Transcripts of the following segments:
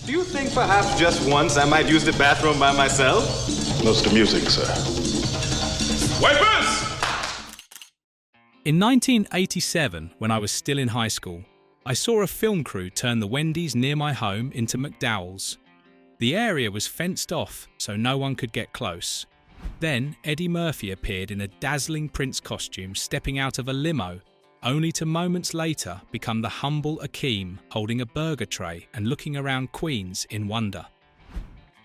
Do you think perhaps just once I might use the bathroom by myself? Most amusing, sir. Wipers! In 1987, when I was still in high school, I saw a film crew turn the Wendy's near my home into McDowell's. The area was fenced off so no one could get close. Then Eddie Murphy appeared in a dazzling Prince costume stepping out of a limo, only to moments later become the humble Akeem holding a burger tray and looking around Queens in wonder.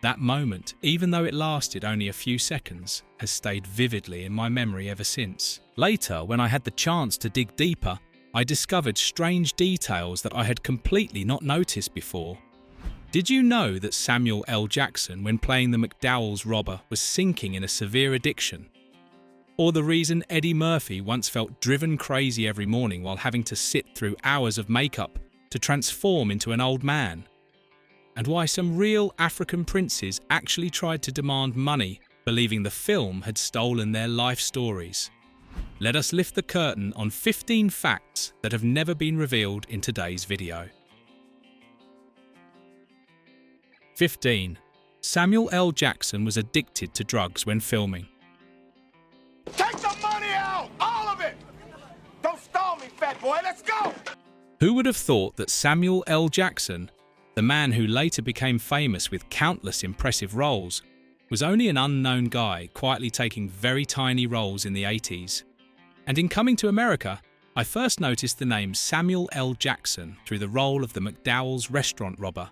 That moment, even though it lasted only a few seconds, has stayed vividly in my memory ever since. Later, when I had the chance to dig deeper, I discovered strange details that I had completely not noticed before. Did you know that Samuel L. Jackson, when playing the McDowell's robber, was sinking in a severe addiction? Or the reason Eddie Murphy once felt driven crazy every morning while having to sit through hours of makeup to transform into an old man? And why some real African princes actually tried to demand money, believing the film had stolen their life stories. Let us lift the curtain on 15 facts that have never been revealed in today's video. 15. Samuel L. Jackson was addicted to drugs when filming. Take the money out! All of it! Don't stall me, fat boy, let's go! Who would have thought that Samuel L. Jackson, the man who later became famous with countless impressive roles, was only an unknown guy quietly taking very tiny roles in the 80s. And in coming to America, I first noticed the name Samuel L. Jackson through the role of the McDowell's restaurant robber.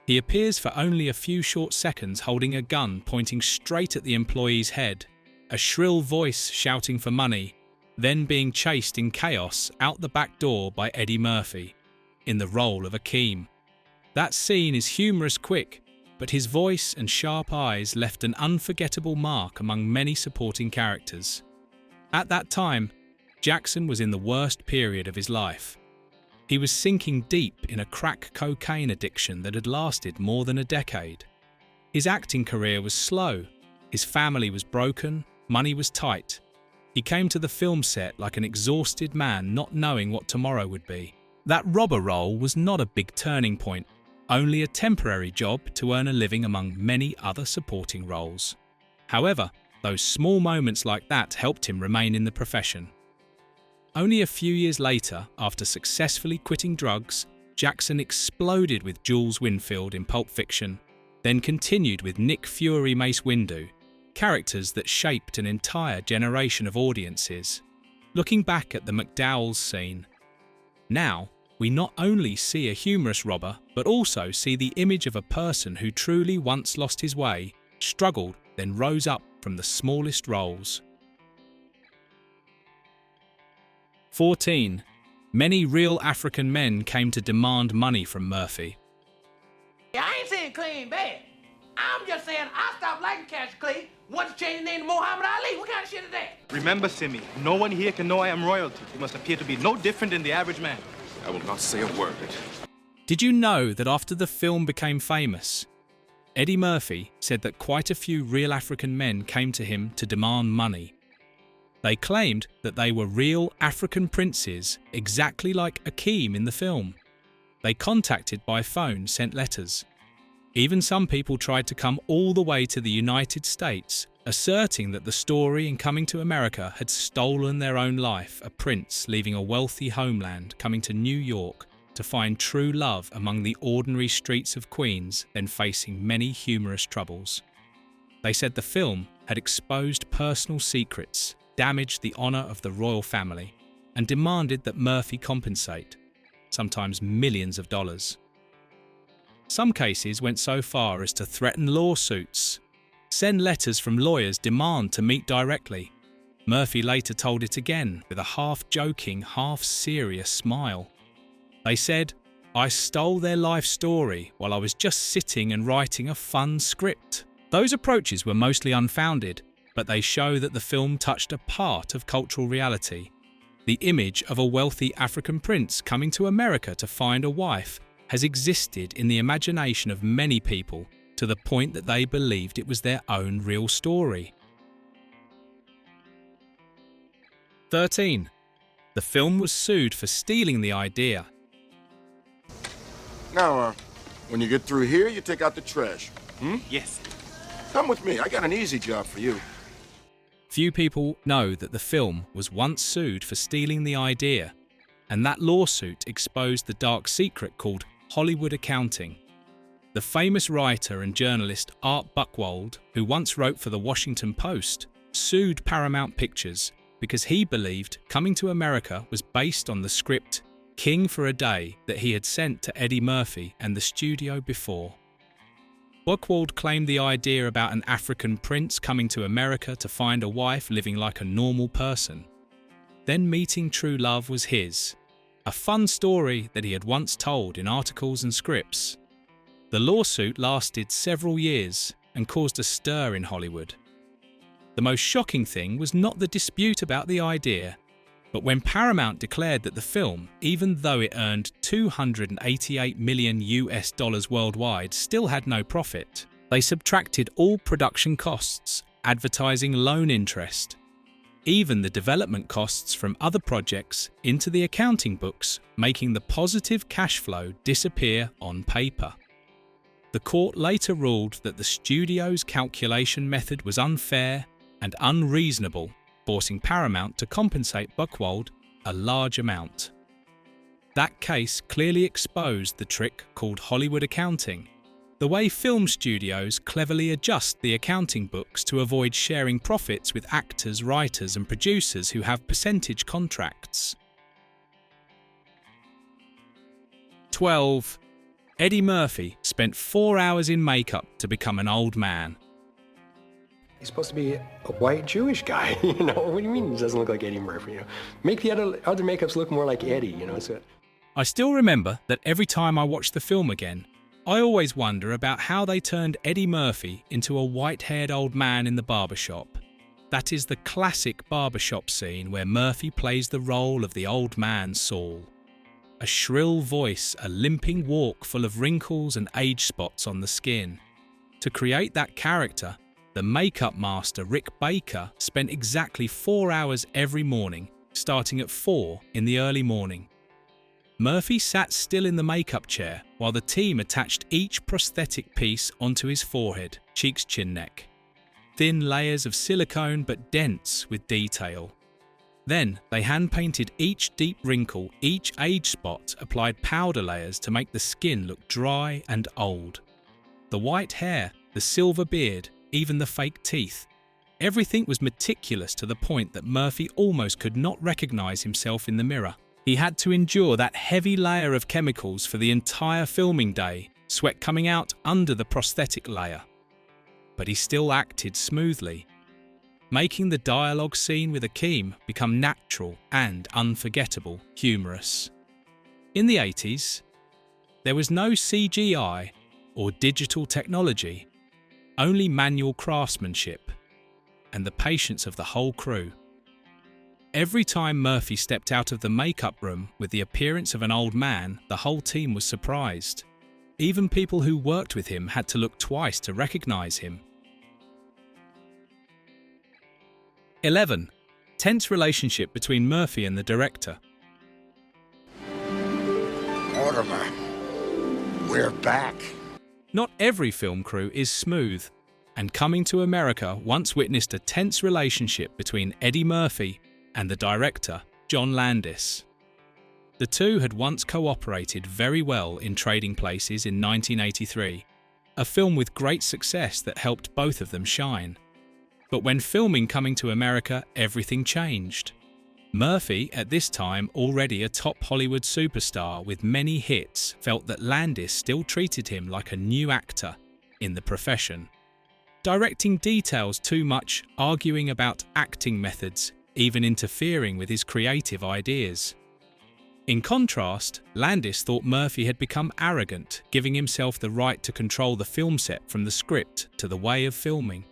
He appears for only a few short seconds holding a gun pointing straight at the employee's head, a shrill voice shouting for money, then being chased in chaos out the back door by Eddie Murphy, in the role of Akeem. That scene is humorous quick, but his voice and sharp eyes left an unforgettable mark among many supporting characters. At that time, Jackson was in the worst period of his life. He was sinking deep in a crack cocaine addiction that had lasted more than a decade. His acting career was slow, his family was broken, money was tight. He came to the film set like an exhausted man not knowing what tomorrow would be. That robber role was not a big turning point, only a temporary job to earn a living among many other supporting roles. However, those small moments like that helped him remain in the profession. Only a few years later, after successfully quitting drugs, Jackson exploded with Jules Winfield in Pulp Fiction, then continued with Nick Fury Mace Windu, characters that shaped an entire generation of audiences. Looking back at the McDowell's scene, now we not only see a humorous robber, but also see the image of a person who truly once lost his way, struggled, then rose up from the smallest roles. 14. Many real African men came to demand money from Murphy. I ain't saying clean bad. I'm just saying I stopped liking Cassius Clay once he changed his name to Muhammad Ali. What kind of shit is that? Remember, Simi, no one here can know I am royalty. You must appear to be no different than the average man. I will not say a word. Did you know that after the film became famous, Eddie Murphy said that quite a few real African men came to him to demand money? They claimed that they were real African princes, exactly like Akeem in the film. They contacted by phone, sent letters. Even some people tried to come all the way to the United States, asserting that the story in coming to America had stolen their own life, a prince leaving a wealthy homeland, coming to New York to find true love among the ordinary streets of Queens, then facing many humorous troubles. They said the film had exposed personal secrets, damaged the honor of the royal family, and demanded that Murphy compensate, sometimes millions of dollars. Some cases went so far as to threaten lawsuits, send letters from lawyers demand to meet directly. Murphy later told it again with a half-joking, half-serious smile. They said, "I stole their life story while I was just sitting and writing a fun script." Those approaches were mostly unfounded, but they show that the film touched a part of cultural reality. The image of a wealthy African prince coming to America to find a wife has existed in the imagination of many people to the point that they believed it was their own real story. 13. The film was sued for stealing the idea. Now, When you get through here, you take out the trash. Yes. Come with me. I got an easy job for you. Few people know that the film was once sued for stealing the idea, and that lawsuit exposed the dark secret called Hollywood accounting. The famous writer and journalist Art Buchwald, who once wrote for the Washington Post, sued Paramount Pictures because he believed Coming to America was based on the script King for a Day that he had sent to Eddie Murphy and the studio before. Buchwald claimed the idea about an African prince coming to America to find a wife living like a normal person. Then meeting true love was his, a fun story that he had once told in articles and scripts. The lawsuit lasted several years and caused a stir in Hollywood. The most shocking thing was not the dispute about the idea, but when Paramount declared that the film, even though it earned $288 million worldwide, still had no profit, they subtracted all production costs, advertising, loan interest, even the development costs from other projects into the accounting books, making the positive cash flow disappear on paper. The court later ruled that the studio's calculation method was unfair and unreasonable, forcing Paramount to compensate Buchwald a large amount. That case clearly exposed the trick called Hollywood accounting, the way film studios cleverly adjust the accounting books to avoid sharing profits with actors, writers, and producers who have percentage contracts. 12. Eddie Murphy spent 4 hours in makeup to become an old man. He's supposed to be a white Jewish guy, you know? What do you mean he doesn't look like Eddie Murphy, you know? Make the other makeups look more like Eddie, you know? So I still remember that every time I watch the film again, I always wonder about how they turned Eddie Murphy into a white-haired old man in the barbershop. That is the classic barbershop scene where Murphy plays the role of the old man Saul. A shrill voice, a limping walk full of wrinkles and age spots on the skin. To create that character, the makeup master Rick Baker spent exactly 4 hours every morning, starting at 4 in the early morning. Murphy sat still in the makeup chair while the team attached each prosthetic piece onto his forehead, cheeks, chin, neck. Thin layers of silicone but dense with detail. Then they hand-painted each deep wrinkle, each age spot, applied powder layers to make the skin look dry and old. The white hair, the silver beard, even the fake teeth. Everything was meticulous to the point that Murphy almost could not recognize himself in the mirror. He had to endure that heavy layer of chemicals for the entire filming day, sweat coming out under the prosthetic layer. But he still acted smoothly, making the dialogue scene with Akeem become natural and unforgettable, humorous. In the 80s, there was no CGI or digital technology, only manual craftsmanship and the patience of the whole crew. Every time Murphy stepped out of the makeup room with the appearance of an old man, the whole team was surprised. Even people who worked with him had to look twice to recognize him. 11. Tense relationship between Murphy and the director. Mortimer, we're back. Not every film crew is smooth, and Coming to America once witnessed a tense relationship between Eddie Murphy and the director, John Landis. The two had once cooperated very well in Trading Places in 1983, a film with great success that helped both of them shine. But when filming Coming to America, everything changed. Murphy, at this time already a top Hollywood superstar with many hits, felt that Landis still treated him like a new actor in the profession, directing details too much, arguing about acting methods, even interfering with his creative ideas. In contrast, Landis thought Murphy had become arrogant, giving himself the right to control the film set from the script to the way of filming.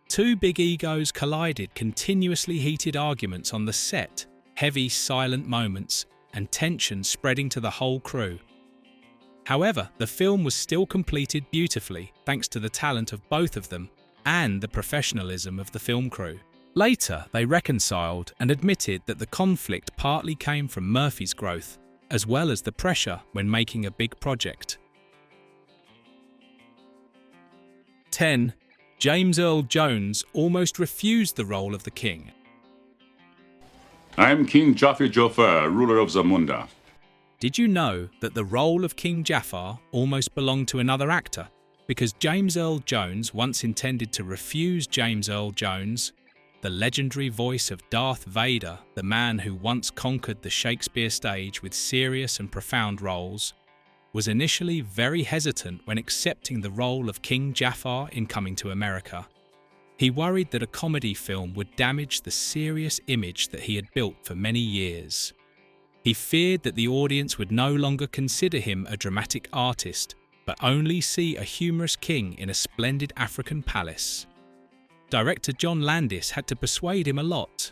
Two big egos collided, continuously heated arguments on the set, heavy, silent moments, and tension spreading to the whole crew. However, the film was still completed beautifully thanks to the talent of both of them and the professionalism of the film crew. Later, they reconciled and admitted that the conflict partly came from Murphy's growth, as well as the pressure when making a big project. 10, James Earl Jones almost refused the role of the king. I'm King Jaffe Joffer, ruler of Zamunda. Did you know that the role of King Jafar almost belonged to another actor? Because James Earl Jones once intended to refuse James Earl Jones, the legendary voice of Darth Vader, the man who once conquered the Shakespeare stage with serious and profound roles, was initially very hesitant when accepting the role of King Jafar in Coming to America. He worried that a comedy film would damage the serious image that he had built for many years. He feared that the audience would no longer consider him a dramatic artist, but only see a humorous king in a splendid African palace. Director John Landis had to persuade him a lot.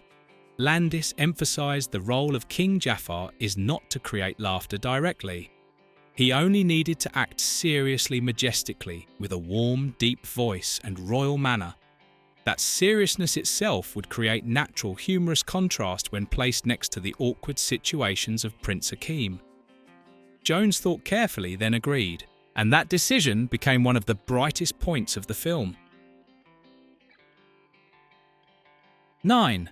Landis emphasized the role of King Jafar is not to create laughter directly. He only needed to act seriously majestically with a warm, deep voice and royal manner. That seriousness itself would create natural, humorous contrast when placed next to the awkward situations of Prince Akeem. Jones thought carefully, then agreed, and that decision became one of the brightest points of the film. 9.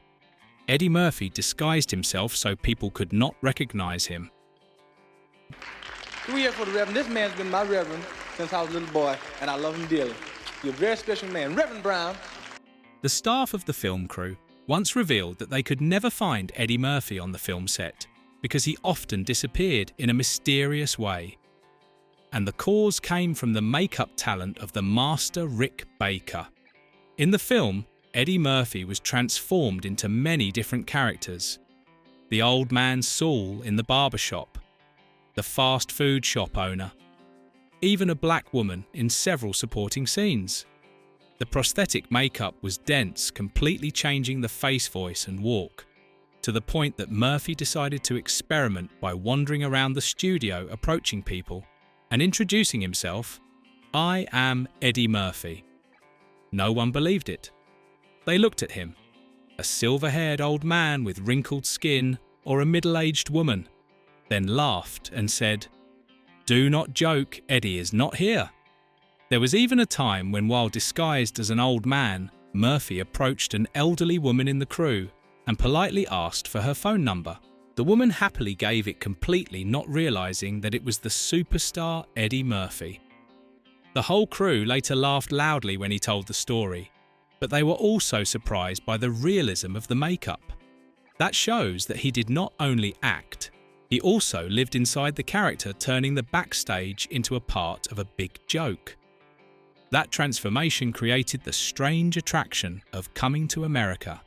Eddie Murphy disguised himself so people could not recognize him. 3 years for the Reverend. This man's been my Reverend since I was a little boy, and I love him dearly. You're a very special man. Reverend Brown. The staff of the film crew once revealed that they could never find Eddie Murphy on the film set because he often disappeared in a mysterious way. And the cause came from the makeup talent of the master Rick Baker. In the film, Eddie Murphy was transformed into many different characters. The old man Saul in the barbershop, the fast food shop owner, even a black woman in several supporting scenes. The prosthetic makeup was dense, completely changing the face voice and walk, to the point that Murphy decided to experiment by wandering around the studio approaching people and introducing himself, "I am Eddie Murphy." No one believed it. They looked at him, a silver-haired old man with wrinkled skin or a middle-aged woman, then laughed and said, "Do not joke, Eddie is not here." There was even a time when, while disguised as an old man, Murphy approached an elderly woman in the crew and politely asked for her phone number. The woman happily gave it, completely not realizing that it was the superstar Eddie Murphy. The whole crew later laughed loudly when he told the story, but they were also surprised by the realism of the makeup. That shows that he did not only act, he also lived inside the character, turning the backstage into a part of a big joke. That transformation created the strange attraction of Coming to America.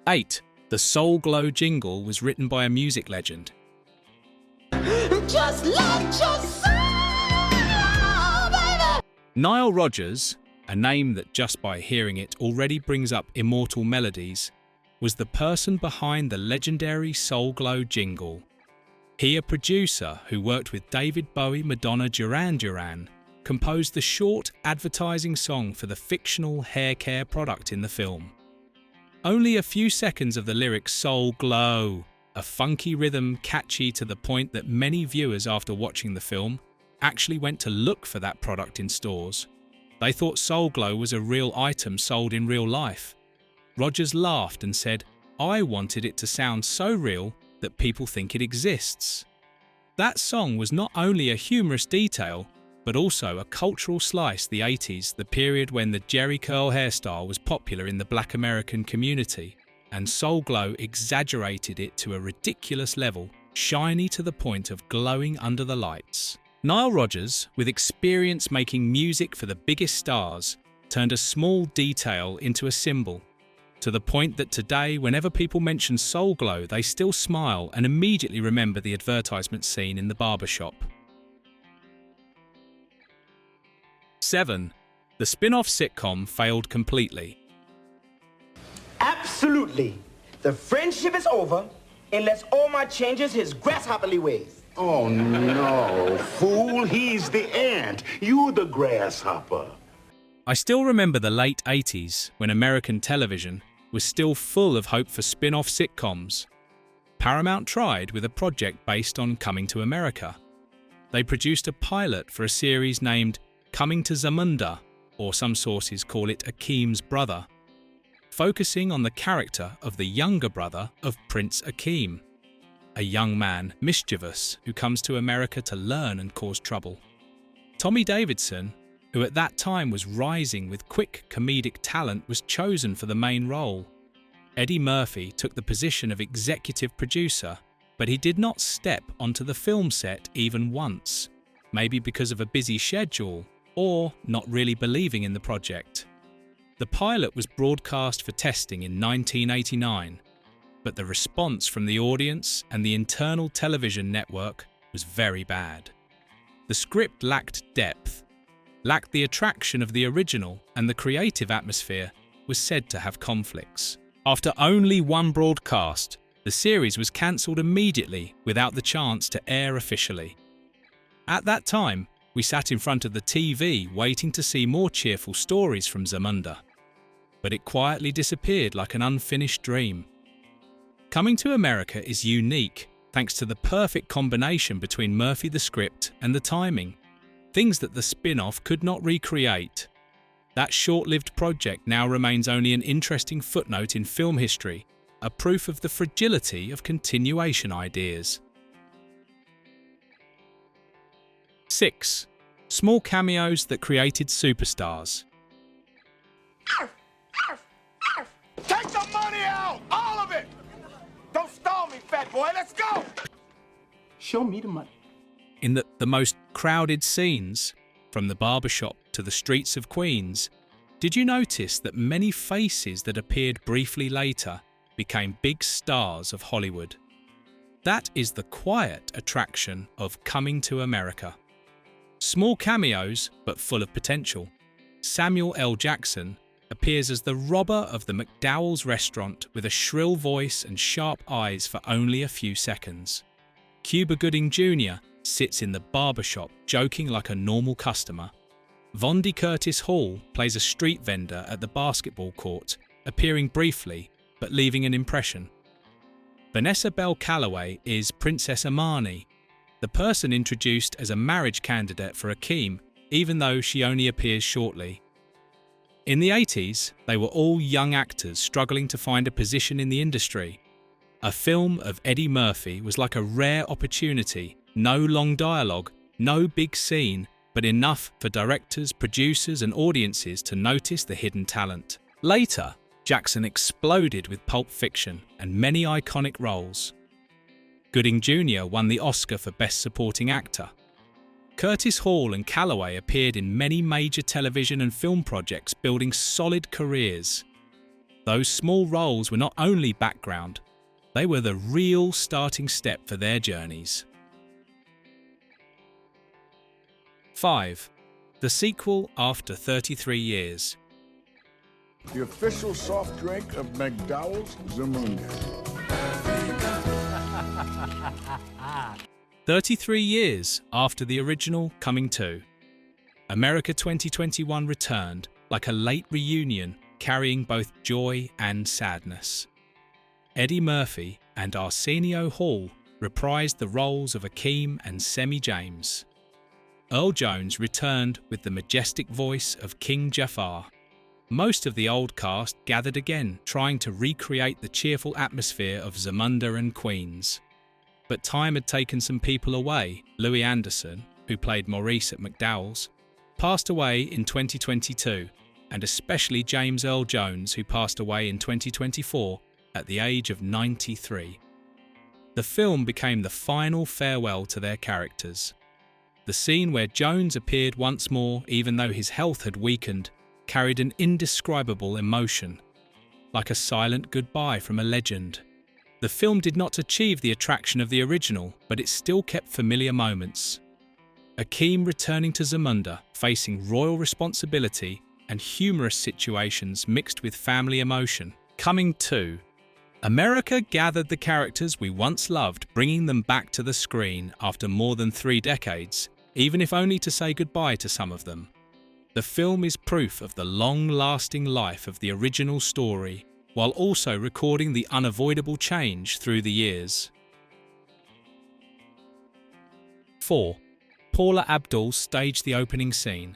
8. The Soul Glow jingle was written by a music legend. Just let your soul, baby. Nile Rodgers, a name that just by hearing it already brings up immortal melodies, was the person behind the legendary Soul Glow jingle. He, a producer who worked with David Bowie, Madonna, Duran Duran, composed the short advertising song for the fictional hair care product in the film. Only a few seconds of the lyrics "Soul Glow," a funky rhythm catchy to the point that many viewers after watching the film actually went to look for that product in stores. They thought Soul Glow was a real item sold in real life. Rodgers laughed and said, "I wanted it to sound so real that people think it exists." That song was not only a humorous detail, but also a cultural slice. The 80s, the period when the Jerry curl hairstyle was popular in the Black American community, and Soul Glow exaggerated it to a ridiculous level, shiny to the point of glowing under the lights. Nile Rodgers, with experience making music for the biggest stars, turned a small detail into a symbol, to the point that today, whenever people mention Soul Glow, they still smile and immediately remember the advertisement scene in the barbershop. 7. The spin-off sitcom failed completely. Absolutely. The friendship is over unless Omar changes his grasshopperly ways. Oh, no, fool. He's the ant. You're the grasshopper. I still remember the late 80s when American television was still full of hope for spin-off sitcoms. Paramount tried with a project based on Coming to America. they produced a pilot for a series named Coming to Zamunda, or some sources call it Akeem's Brother, focusing on the character of the younger brother of Prince Akeem, a young man mischievous who comes to America to learn and cause trouble. Tommy Davidson, who at that time was rising with quick comedic talent, was chosen for the main role. Eddie Murphy took the position of executive producer, but he did not step onto the film set even once, maybe because of a busy schedule or not really believing in the project. The pilot was broadcast for testing in 1989, but the response from the audience and the internal television network was very bad. The script lacked depth, lacked the attraction of the original, and the creative atmosphere was said to have conflicts. After only one broadcast, the series was cancelled immediately without the chance to air officially. At that time, we sat in front of the TV waiting to see more cheerful stories from Zamunda, but it quietly disappeared like an unfinished dream. Coming to America is unique thanks to the perfect combination between Murphy the script and the timing, things that the spin-off could not recreate. That short-lived project now remains only an interesting footnote in film history, a proof of the fragility of continuation ideas. 6. Small cameos that created superstars. Take the money out! All of it! Don't stall me, fat boy. Let's go! Show me the money. In the most crowded scenes, from the barbershop to the streets of Queens, did you notice that many faces that appeared briefly later became big stars of Hollywood? That is the quiet attraction of Coming to America. Small cameos, but full of potential. Samuel L. Jackson appears as the robber of the McDowell's restaurant with a shrill voice and sharp eyes for only a few seconds. Cuba Gooding Jr. sits in the barbershop joking like a normal customer. Vondie Curtis Hall plays a street vendor at the basketball court, appearing briefly but leaving an impression. Vanessa Bell Calloway is Princess Amani, the person introduced as a marriage candidate for Akeem, even though she only appears shortly. In the 80s, they were all young actors struggling to find a position in the industry. A film of Eddie Murphy was like a rare opportunity, no long dialogue, no big scene, but enough for directors, producers and audiences to notice the hidden talent. Later, Jackson exploded with Pulp Fiction and many iconic roles. Gooding Jr. won the Oscar for Best Supporting Actor. Curtis Hall and Calloway appeared in many major television and film projects, building solid careers. Those small roles were not only background, they were the real starting step for their journeys. 5. The sequel after 33 years. The official soft drink of McDowell's Zamunda. 33 years after the original Coming To, America 2021 returned like a late reunion carrying both joy and sadness. Eddie Murphy and Arsenio Hall reprised the roles of Akeem and Semi James. Earl Jones returned with the majestic voice of King Jafar. Most of the old cast gathered again, trying to recreate the cheerful atmosphere of Zamunda and Queens. But time had taken some people away. Louis Anderson, who played Maurice at McDowell's, passed away in 2022, and especially James Earl Jones, who passed away in 2024 at the age of 93. The film became the final farewell to their characters. The scene where Jones appeared once more, even though his health had weakened, carried an indescribable emotion, like a silent goodbye from a legend. The film did not achieve the attraction of the original, but it still kept familiar moments. Akeem returning to Zamunda, facing royal responsibility and humorous situations mixed with family emotion. Coming To. America gathered the characters we once loved, bringing them back to the screen after more than 3 decades, even if only to say goodbye to some of them. The film is proof of the long-lasting life of the original story, while also recording the unavoidable change through the years. 4. Paula Abdul staged the opening scene.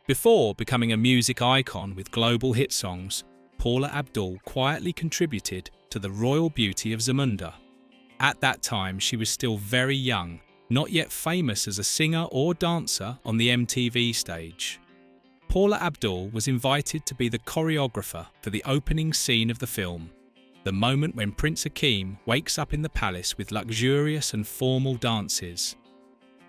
Before becoming a music icon with global hit songs, Paula Abdul quietly contributed to the royal beauty of Zamunda. At that time, she was still very young, not yet famous as a singer or dancer on the MTV stage. Paula Abdul was invited to be the choreographer for the opening scene of the film, the moment when Prince Akeem wakes up in the palace with luxurious and formal dances.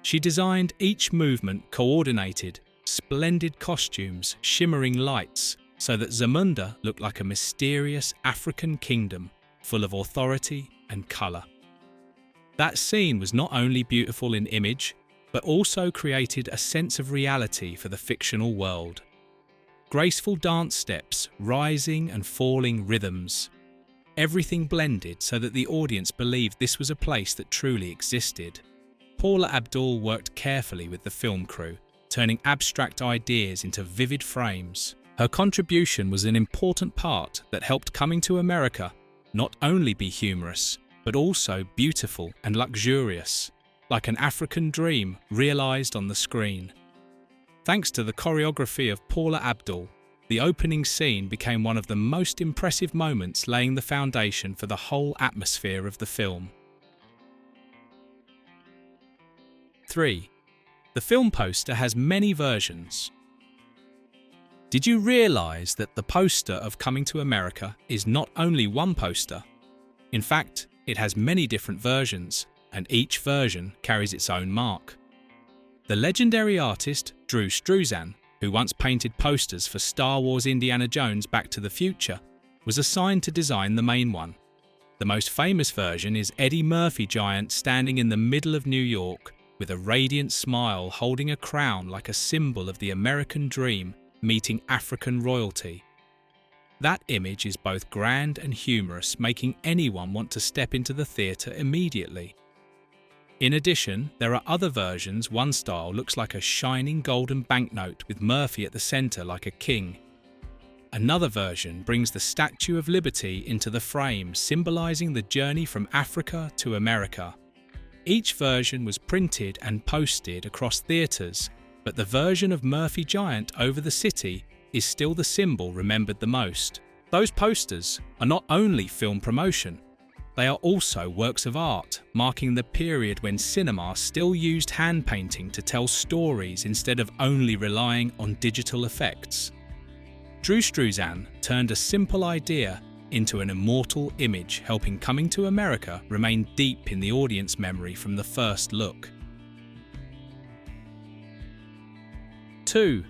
She designed each movement coordinated, splendid costumes, shimmering lights, so that Zamunda looked like a mysterious African kingdom full of authority and colour. That scene was not only beautiful in image, but also created a sense of reality for the fictional world. Graceful dance steps, rising and falling rhythms. Everything blended so that the audience believed this was a place that truly existed. Paula Abdul worked carefully with the film crew, turning abstract ideas into vivid frames. Her contribution was an important part that helped Coming to America not only be humorous, but also beautiful and luxurious, like an African dream realized on the screen. Thanks to the choreography of Paula Abdul, the opening scene became one of the most impressive moments, laying the foundation for the whole atmosphere of the film. 3. The film poster has many versions. Did you realize that the poster of Coming to America is not only one poster? In fact, it has many different versions, and each version carries its own mark. The legendary artist Drew Struzan, who once painted posters for Star Wars Indiana Jones Back to the Future, was assigned to design the main one. The most famous version is Eddie Murphy giant standing in the middle of New York with a radiant smile holding a crown like a symbol of the American dream meeting African royalty. That image is both grand and humorous, making anyone want to step into the theatre immediately. In addition, there are other versions. One style looks like a shining golden banknote with Murphy at the centre like a king. Another version brings the Statue of Liberty into the frame, symbolising the journey from Africa to America. Each version was printed and posted across theatres, but the version of Murphy Giant over the city is still the symbol remembered the most. Those posters are not only film promotion, they are also works of art, marking the period when cinema still used hand painting to tell stories instead of only relying on digital effects. Drew Struzan turned a simple idea into an immortal image, helping Coming to America remain deep in the audience memory from the first look. 2.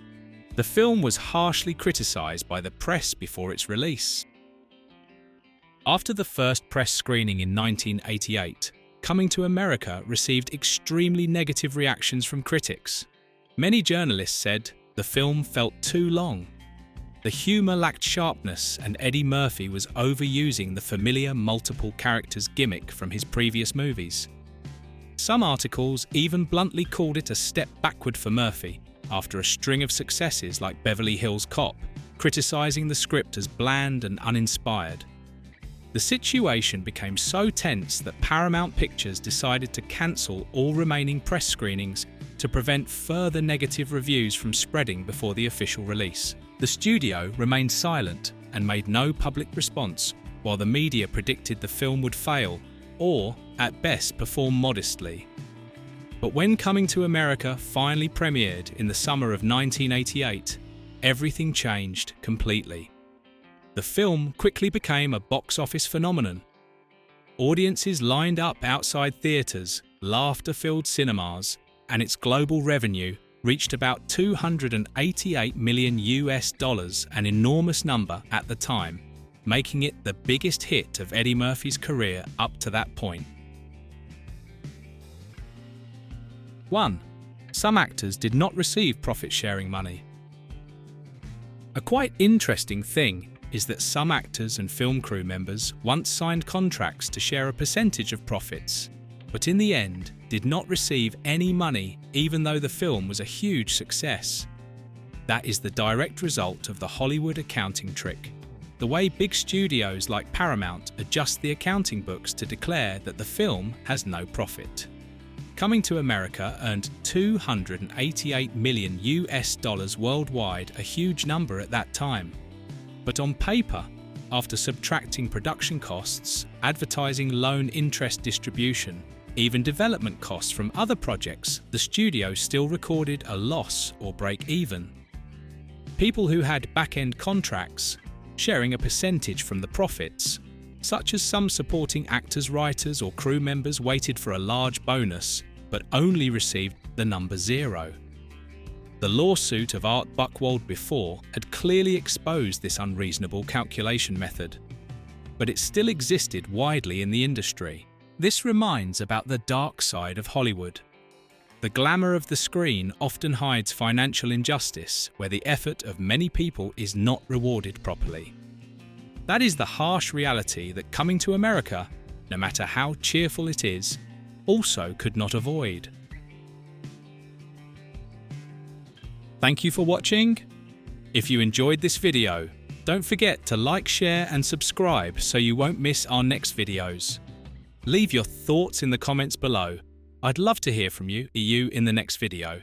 The film was harshly criticised by the press before its release. After the first press screening in 1988, Coming to America received extremely negative reactions from critics. Many journalists said the film felt too long. The humour lacked sharpness, and Eddie Murphy was overusing the familiar multiple characters gimmick from his previous movies. Some articles even bluntly called it a step backward for Murphy, after a string of successes like Beverly Hills Cop, criticising the script as bland and uninspired. The situation became so tense that Paramount Pictures decided to cancel all remaining press screenings to prevent further negative reviews from spreading before the official release. The studio remained silent and made no public response, while the media predicted the film would fail or, at best, perform modestly. But when Coming to America finally premiered in the summer of 1988, everything changed completely. The film quickly became a box office phenomenon. Audiences lined up outside theatres, laughter-filled cinemas, and its global revenue reached about $288 million, an enormous number at the time, making it the biggest hit of Eddie Murphy's career up to that point. 1. Some actors did not receive profit-sharing money. A quite interesting thing is that some actors and film crew members once signed contracts to share a percentage of profits, but in the end did not receive any money even though the film was a huge success. That is the direct result of the Hollywood accounting trick. the way big studios like Paramount adjust the accounting books to declare that the film has no profit. Coming to America earned $288 million worldwide, a huge number at that time. But on paper, after subtracting production costs, advertising, loan, interest, distribution, even development costs from other projects, the studio still recorded a loss or break even. People who had back-end contracts, sharing a percentage from the profits, such as some supporting actors, writers or crew members waited for a large bonus, but only received the number 0. The lawsuit of Art Buchwald before had clearly exposed this unreasonable calculation method, but it still existed widely in the industry. This reminds about the dark side of Hollywood. The glamour of the screen often hides financial injustice, where the effort of many people is not rewarded properly. That is the harsh reality that Coming to America, no matter how cheerful it is, also could not avoid. Thank you for watching. If you enjoyed this video, don't forget to like, share and subscribe so you won't miss our next videos. Leave your thoughts in the comments below. I'd love to hear from you in the next video.